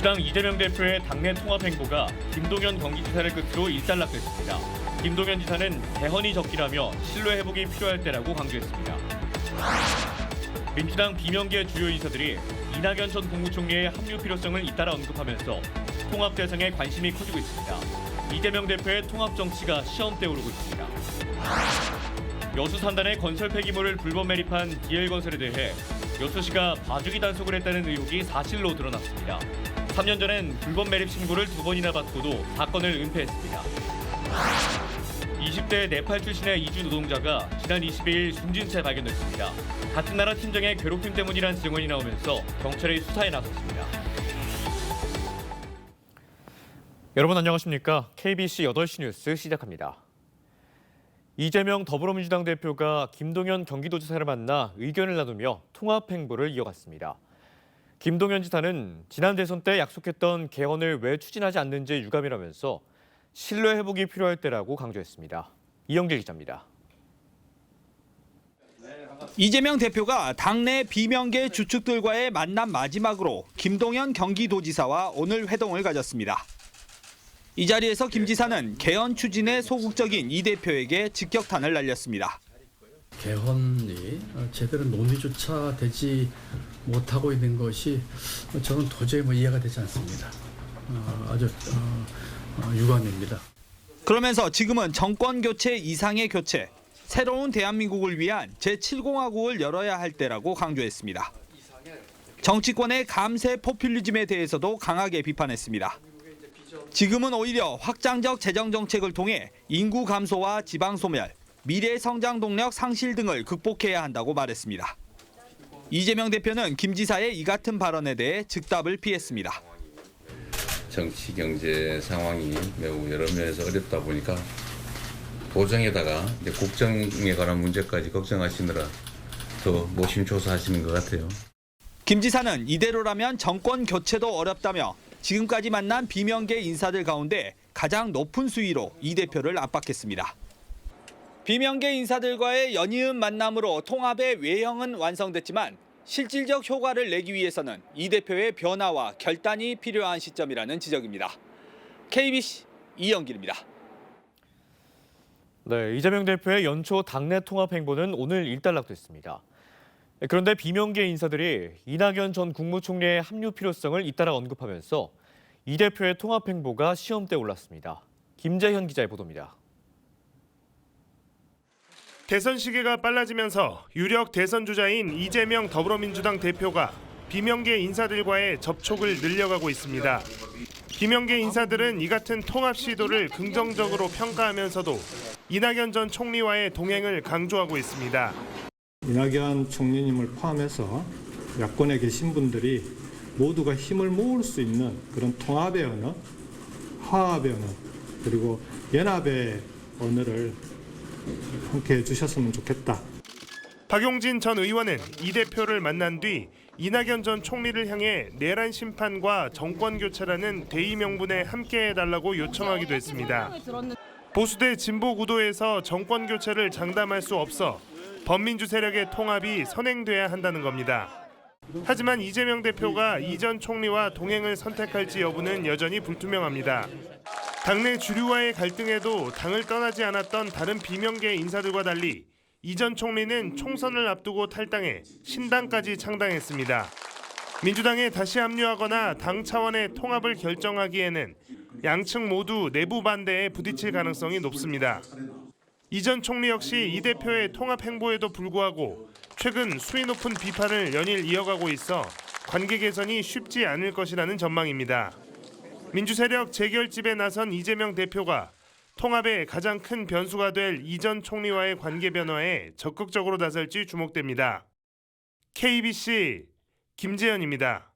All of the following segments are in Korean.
민주당 이재명 대표의 당내 통합 행보가 김동연 경기지사를 끝으로 일단락됐습니다. 김동연 지사는 개헌이 적기라며 신뢰 회복이 필요할 때라고 강조했습니다. 민주당 비명계 주요 인사들이 이낙연 전 국무총리의 합류 필요성을 잇따라 언급하면서 통합 대상에 관심이 커지고 있습니다. 이재명 대표의 통합 정치가 시험대에 오르고 있습니다. 여수 산단의 건설 폐기물을 불법 매립한 DL건설에 대해 여수시가 봐주기 단속을 했다는 의혹이 사실로 드러났습니다. 3년 전엔 불법 매립 신고를 2번이나 받고도 사건을 은폐했습니다. 20대 네팔 출신의 이주 노동자가 지난 22일 숨진 채 발견됐습니다. 같은 나라 팀장의 괴롭힘 때문이란 증언이 나오면서 경찰의 수사에 나섰습니다. 여러분 안녕하십니까? KBC 8시 뉴스 시작합니다. 이재명 더불어민주당 대표가 김동연 경기도지사를 만나 의견을 나누며 통합 행보를 이어갔습니다. 김동연 지사는 지난 대선 때 약속했던 개헌을 왜 추진하지 않는지 유감이라면서 신뢰 회복이 필요할 때라고 강조했습니다. 이영길 기자입니다. 이재명 대표가 당내 비명계 주축들과의 만남 마지막으로 김동연 경기도지사와 오늘 회동을 가졌습니다. 이 자리에서 김 지사는 개헌 추진에 소극적인 이 대표에게 직격탄을 날렸습니다. 개헌이 제대로 논의조차 되지 못하고 있는 것이 저는 도저히 이해가 되지 않습니다. 아주 유감입니다. 그러면서 지금은 정권 교체 이상의 교체, 새로운 대한민국을 위한 제7공화국을 열어야 할 때라고 강조했습니다. 정치권의 감세 포퓰리즘에 대해서도 강하게 비판했습니다. 지금은 오히려 확장적 재정 정책을 통해 인구 감소와 지방 소멸, 미래 성장 동력 상실 등을 극복해야 한다고 말했습니다. 이재명 대표는 김 지사의 이 같은 발언에 대해 즉답을 피했습니다. 정치 경제 상황이 매우 여러 면에서 어렵다 보니까 도정에다가 이제 국정에 관한 문제까지 걱정하시느라 더 노심초사하시는 것 같아요. 김 지사는 이대로라면 정권 교체도 어렵다며 지금까지 만난 비명계 인사들 가운데 가장 높은 수위로 이 대표를 압박했습니다. 비명계 인사들과의 연이은 만남으로 통합의 외형은 완성됐지만 실질적 효과를 내기 위해서는 이 대표의 변화와 결단이 필요한 시점이라는 지적입니다. KBC 이영길입니다. 네, 이재명 대표의 연초 당내 통합 행보는 오늘 일단락됐습니다. 그런데 비명계 인사들이 이낙연 전 국무총리의 합류 필요성을 잇따라 언급하면서 이 대표의 통합 행보가 시험대에 올랐습니다. 김재현 기자의 보도입니다. 대선 시기가 빨라지면서 유력 대선 주자인 이재명 더불어민주당 대표가 비명계 인사들과의 접촉을 늘려가고 있습니다. 비명계 인사들은 이 같은 통합 시도를 긍정적으로 평가하면서도 이낙연 전 총리와의 동행을 강조하고 있습니다. 이낙연 총리님을 포함해서 야권에 계신 분들이 모두가 힘을 모을 수 있는 그런 통합의 언어, 화합의 언어, 그리고 연합의 언어를 함께 해주셨으면 좋겠다. 박용진 전 의원은 이 대표를 만난 뒤 이낙연 전 총리를 향해 내란 심판과 정권 교체라는 대의 명분에 함께해달라고 요청하기도 했습니다. 보수대 진보 구도에서 정권 교체를 장담할 수 없어 범민주 세력의 통합이 선행돼야 한다는 겁니다. 하지만 이재명 대표가 이 전 총리와 동행을 선택할지 여부는 여전히 불투명합니다. 당내 주류와의 갈등에도 당을 떠나지 않았던 다른 비명계 인사들과 달리 이 전 총리는 총선을 앞두고 탈당해 신당까지 창당했습니다. 민주당에 다시 합류하거나 당 차원의 통합을 결정하기에는 양측 모두 내부 반대에 부딪힐 가능성이 높습니다. 이 전 총리 역시 이 대표의 통합 행보에도 불구하고 최근 수위 높은 비판을 연일 이어가고 있어 관계 개선이 쉽지 않을 것이라는 전망입니다. 민주세력 재결집에 나선 이재명 대표가 통합의 가장 큰 변수가 될 이 전 총리와의 관계 변화에 적극적으로 나설지 주목됩니다. KBC 김재현입니다.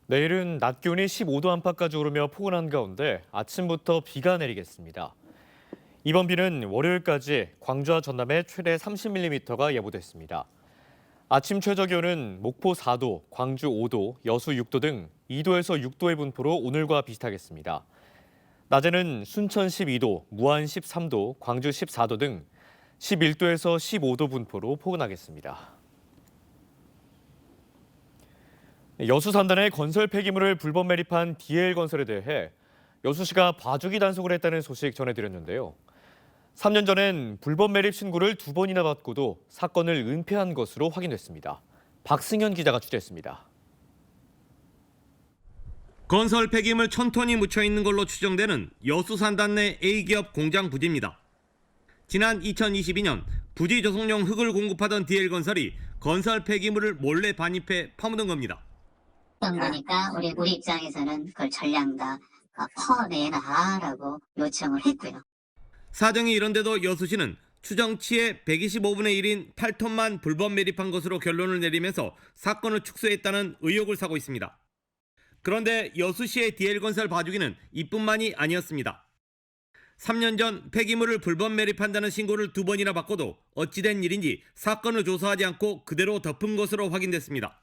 내일은 낮 기온이 15도 안팎까지 오르며 포근한 가운데 아침부터 비가 내리겠습니다. 이번 비는 월요일까지 광주와 전남에 최대 30mm가 예보됐습니다. 아침 최저 기온은 목포 4도, 광주 5도, 여수 6도 등 2도에서 6도의 분포로 오늘과 비슷하겠습니다. 낮에는 순천 12도, 무안 13도, 광주 14도 등 11도에서 15도 분포로 포근하겠습니다. 여수 산단의 건설 폐기물을 불법 매립한 DL건설에 대해 여수시가 봐주기 단속을 했다는 소식 전해드렸는데요. 3년 전엔 불법 매립 신고를 2번이나 받고도 사건을 은폐한 것으로 확인됐습니다. 박승현 기자가 취재했습니다. 건설 폐기물 1000톤이 묻혀 있는 걸로 추정되는 여수 산단 내 A기업 공장 부지입니다. 지난 2022년 부지 조성용 흙을 공급하던 DL건설이 건설 폐기물을 몰래 반입해 파묻은 겁니다. 보니까 우리 입장에서는 그걸 전량 다 퍼내라라고 요청을 했고요. 사정이 이런데도 여수시는 추정치의 125분의 1인 8톤만 불법 매립한 것으로 결론을 내리면서 사건을 축소했다는 의혹을 사고 있습니다. 그런데 여수시의 DL건설 봐주기는 이뿐만이 아니었습니다. 3년 전 폐기물을 불법 매립한다는 신고를 2번이나 받고도 어찌된 일인지 사건을 조사하지 않고 그대로 덮은 것으로 확인됐습니다.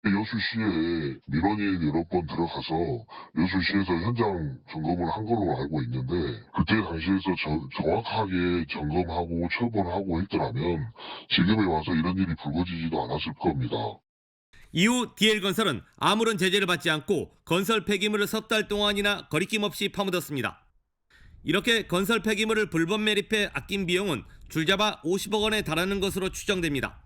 여수시에 민원이 여러 번 들어가서 여수시에서 현장 점검을 한 걸로 알고 있는데 그때 당시에서 정확하게 점검하고 처벌하고 했더라면 지금에 와서 이런 일이 불거지지도 않았을 겁니다. 이후 DL건설은 아무런 제재를 받지 않고 건설 폐기물을 석 달 동안이나 거리낌 없이 파묻었습니다. 이렇게 건설 폐기물을 불법 매립해 아낀 비용은 줄잡아 50억 원에 달하는 것으로 추정됩니다.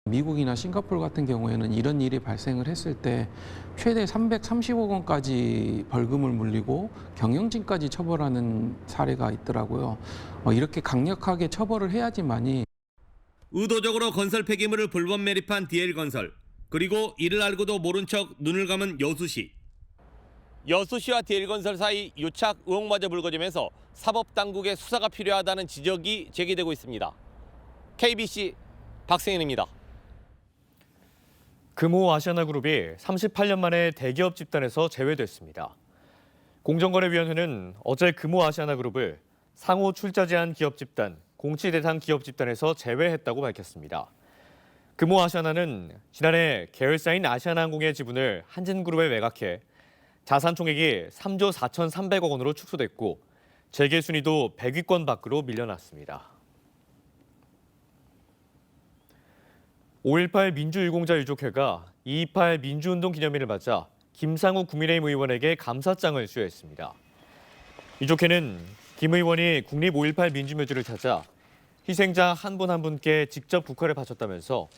미국이나 싱가포르 같은 경우에는 이런 일이 발생을 했을 때 최대 330억 원까지 벌금을 물리고 경영진까지 처벌하는 사례가 있더라고요. 이렇게 강력하게 처벌을 해야지만이 의도적으로 건설 폐기물을 불법 매립한 DL건설, 그리고 이를 알고도 모른 척 눈을 감은 여수시. 여수시와 DL건설 사이 유착 의혹마저 불거지면서 사법당국의 수사가 필요하다는 지적이 제기되고 있습니다. KBC 박승현입니다. 금호 아시아나그룹이 38년 만에 대기업 집단에서 제외됐습니다. 공정거래위원회는 어제 금호 아시아나그룹을 상호 출자 제한 기업 집단, 공시 대상 기업 집단에서 제외했다고 밝혔습니다. 금호 아시아나는 지난해 계열사인 아시아나항공의 지분을 한진그룹에 매각해 자산 총액이 3조 4,300억 원으로 축소됐고 재계 순위도 100위권 밖으로 밀려났습니다. 5.18 민주유공자 유족회가 2.28 민주운동 기념일을 맞아 김상우 국민의힘 의원에게 감사장을 수여했습니다. 유족회는 김 의원이 국립 5.18 민주묘지를 찾아 희생자 한 분 한 분께 직접 국화를 바쳤다면서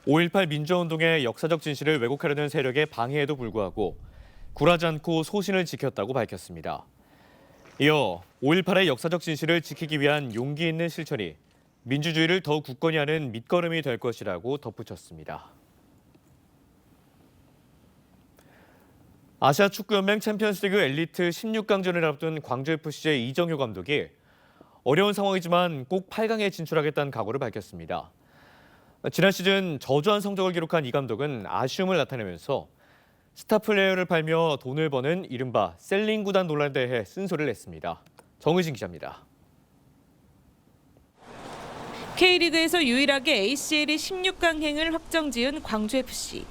5.18 민주운동의 역사적 진실을 왜곡하려는 세력의 방해에도 불구하고 굴하지 않고 소신을 지켰다고 밝혔습니다. 이어 5.18의 역사적 진실을 지키기 위한 용기 있는 실천이 민주주의를 더 굳건히 하는 밑거름이 될 것이라고 덧붙였습니다. 아시아축구연맹 챔피언스리그 엘리트 16강전을 앞둔 광주FC의 이정효 감독이 어려운 상황이지만 꼭 8강에 진출하겠다는 각오를 밝혔습니다. 지난 시즌 저조한 성적을 기록한 이 감독은 아쉬움을 나타내면서 스타 플레이어를 팔며 돈을 버는 이른바 셀링 구단 논란에 대해 쓴소리를 냈습니다. 정의진 기자입니다. K리그에서 유일하게 ACL이 16강행을 확정지은 광주FC.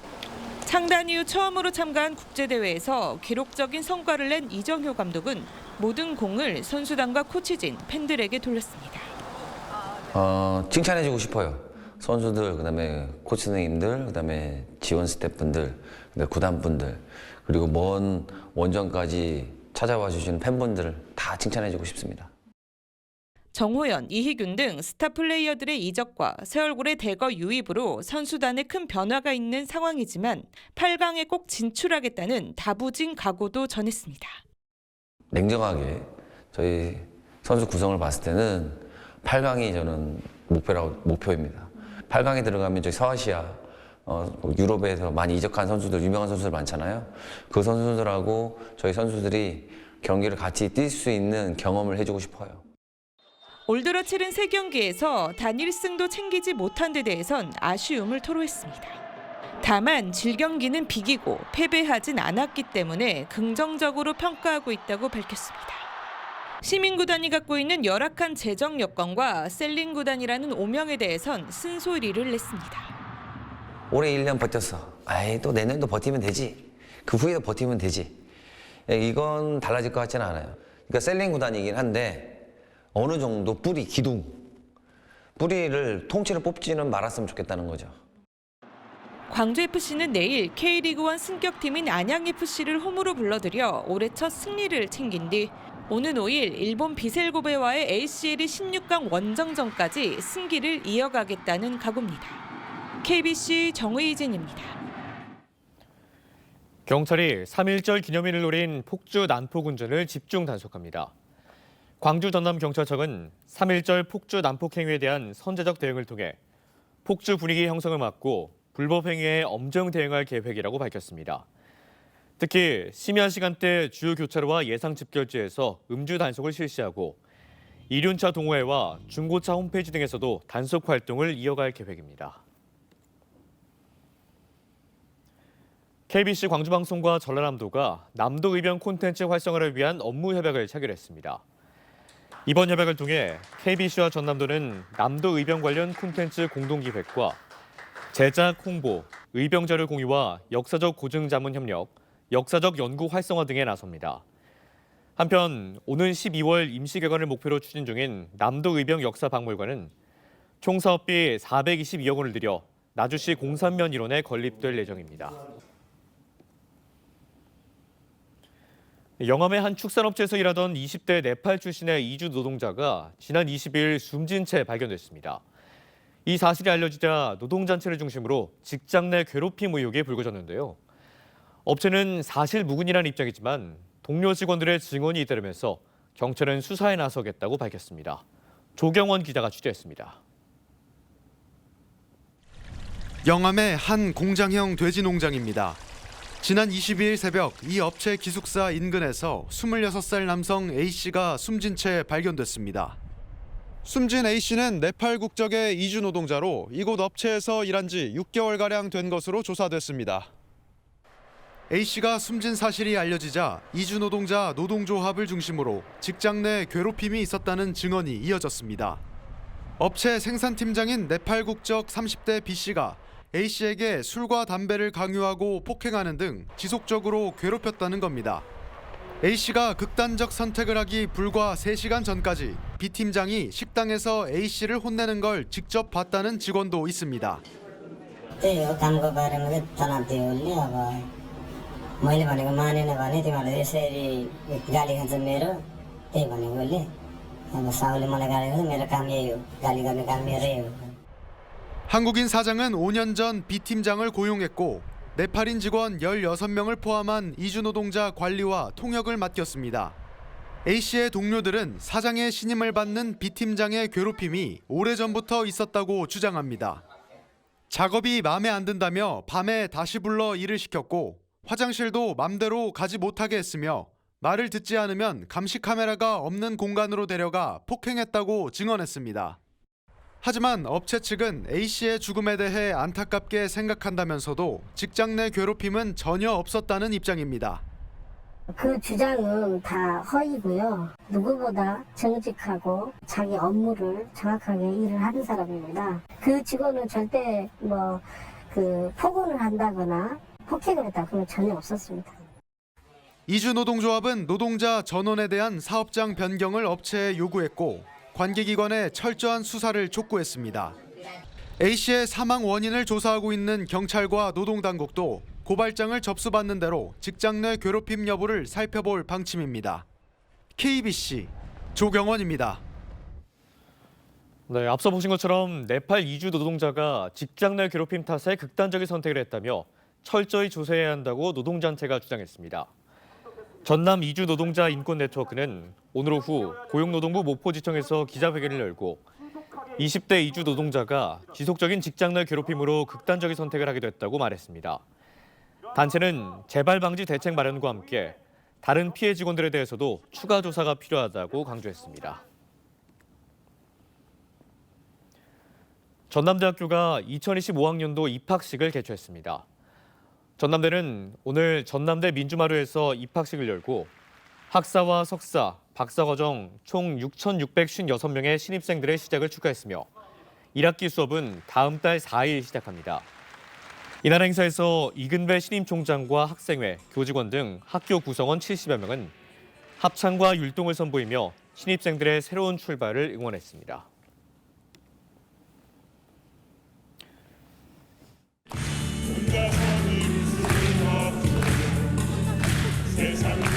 창단 이후 처음으로 참가한 국제대회에서 기록적인 성과를 낸 이정효 감독은 모든 공을 선수단과 코치진, 팬들에게 돌렸습니다. 칭찬해주고 싶어요. 선수들, 그다음에 코치 선생님들, 그다음에 지원 스태프분들, 그다음에 구단분들, 그리고 먼 원정까지 찾아와 주시는 팬분들 다 칭찬해주고 싶습니다. 정호연, 이희균 등 스타 플레이어들의 이적과 새 얼굴의 대거 유입으로 선수단에 큰 변화가 있는 상황이지만 8강에 꼭 진출하겠다는 다부진 각오도 전했습니다. 냉정하게 저희 선수 구성을 봤을 때는 8강이 저는 목표입니다. 8강에 들어가면 저희 서아시아, 유럽에서 많이 이적한 선수들, 유명한 선수들 많잖아요. 그 선수들하고 저희 선수들이 경기를 같이 뛸 수 있는 경험을 해주고 싶어요. 올 들어 치른 3경기에서 단 1승도 챙기지 못한 데 대해선 아쉬움을 토로했습니다. 다만 질경기는 비기고 패배하진 않았기 때문에 긍정적으로 평가하고 있다고 밝혔습니다. 시민구단이 갖고 있는 열악한 재정 여건과 셀링 구단이라는 오명에 대해선 쓴소리를 냈습니다. 올해 1년 버텼어. 또 내년도 버티면 되지. 그 후에도 버티면 되지. 이건 달라질 것 같지는 않아요. 그러니까 셀링 구단이긴 한데 어느 정도 뿌리, 기둥, 뿌리를 통째로 뽑지는 말았으면 좋겠다는 거죠. 광주FC는 내일 K리그1 승격팀인 안양FC를 홈으로 불러들여 올해 첫 승리를 챙긴 뒤 오는 5일 일본 비셀고베와의 ACL 16강 원정전까지 승기를 이어가겠다는 각오입니다. KBC 정의진입니다. 경찰이 3.1절 기념일을 노린 폭주 난폭 운전을 집중 단속합니다. 광주 전남경찰청은 3.1절 폭주 난폭 행위에 대한 선제적 대응을 통해 폭주 분위기 형성을 막고 불법 행위에 엄정 대응할 계획이라고 밝혔습니다. 특히 심야 시간대 주요 교차로와 예상 집결지에서 음주 단속을 실시하고 이륜차 동호회와 중고차 홈페이지 등에서도 단속 활동을 이어갈 계획입니다. KBC 광주방송과 전라남도가 남도의병 콘텐츠 활성화를 위한 업무 협약을 체결했습니다. 이번 협약을 통해 KBC와 전남도는 남도의병 관련 콘텐츠 공동기획과 제작, 홍보, 의병 자료 공유와 역사적 고증 자문 협력, 역사적 연구 활성화 등에 나섭니다. 한편 오는 12월 임시 개관을 목표로 추진 중인 남도의병 역사박물관은 총 사업비 422억 원을 들여 나주시 공산면 일원에 건립될 예정입니다. 영암의 한 축산업체에서 일하던 20대 네팔 출신의 이주 노동자가 지난 20일 숨진 채 발견됐습니다. 이 사실이 알려지자 노동단체를 중심으로 직장 내 괴롭힘 의혹이 불거졌는데요. 업체는 사실 무근이라는 입장이지만 동료 직원들의 증언이 잇따르면서 경찰은 수사에 나서겠다고 밝혔습니다. 조경원 기자가 취재했습니다. 영암의 한 공장형 돼지 농장입니다. 지난 22일 새벽 이 업체 기숙사 인근에서 26살 남성 A씨가 숨진 채 발견됐습니다. 숨진 A씨는 네팔 국적의 이주 노동자로 이곳 업체에서 일한 지 6개월가량 된 것으로 조사됐습니다. A씨가 숨진 사실이 알려지자 이주 노동자 노동조합을 중심으로 직장 내 괴롭힘이 있었다는 증언이 이어졌습니다. 업체 생산팀장인 네팔 국적 30대 B씨가 A씨에게 술과 담배를 강요하고 폭행하는 등 지속적으로 괴롭혔다는 겁니다. A씨가 극단적 선택을 하기 불과 3시간 전까지 B팀장이 식당에서 A씨를 혼내는 걸 직접 봤다는 직원도 있습니다. मैले भनेको मानेन भने तिमीहरूले यसरी गाली खान्छ मेरो त्यही भनेको उसले अब साहुले मलाई गाली गर्छ मेरो काम यही हो गाली गर्ने काम मेरै हो. 한국인 사장은 5년 전 B팀장을 고용했고 네팔인 직원 16명을 포함한 이주 노동자 관리와 통역을 맡겼습니다. A씨의 동료들은 사장의 신임을 받는 B팀장의 괴롭힘이 오래전부터 있었다고 주장합니다. 작업이 마음에 안 든다며 밤에 다시 불러 일을 시켰고 화장실도 맘대로 가지 못하게 했으며 말을 듣지 않으면 감시 카메라가 없는 공간으로 데려가 폭행했다고 증언했습니다. 하지만 업체 측은 A씨의 죽음에 대해 안타깝게 생각한다면서도 직장 내 괴롭힘은 전혀 없었다는 입장입니다. 그 주장은 다 허위고요. 누구보다 정직하고 자기 업무를 정확하게 일을 하는 사람입니다. 그 직원은 절대 폭언을 한다거나 폭행을 했다 그건 전혀 없었습니다. 이주 노동조합은 노동자 전원에 대한 사업장 변경을 업체에 요구했고 관계기관에 철저한 수사를 촉구했습니다. A씨의 사망 원인을 조사하고 있는 경찰과 노동당국도 고발장을 접수받는 대로 직장 내 괴롭힘 여부를 살펴볼 방침입니다. KBC 조경원입니다. 네, 앞서 보신 것처럼 네팔 이주 노동자가 직장 내 괴롭힘 탓에 극단적인 선택을 했다며 철저히 조사해야 한다고 노동단체가 주장했습니다. 전남 이주 노동자 인권 네트워크는 오늘 오후 고용노동부 목포지청에서 기자회견을 열고 20대 이주 노동자가 지속적인 직장 내 괴롭힘으로 극단적인 선택을 하게 됐다고 말했습니다. 단체는 재발 방지 대책 마련과 함께 다른 피해 직원들에 대해서도 추가 조사가 필요하다고 강조했습니다. 전남대학교가 2025학년도 입학식을 개최했습니다. 전남대는 오늘 전남대 민주마루에서 입학식을 열고 학사와 석사, 박사과정 총 6,656명의 신입생들의 시작을 축하했으며 1학기 수업은 다음 달 4일 시작합니다. 이날 행사에서 이근배 신임총장과 학생회, 교직원 등 학교 구성원 70여 명은 합창과 율동을 선보이며 신입생들의 새로운 출발을 응원했습니다. 세상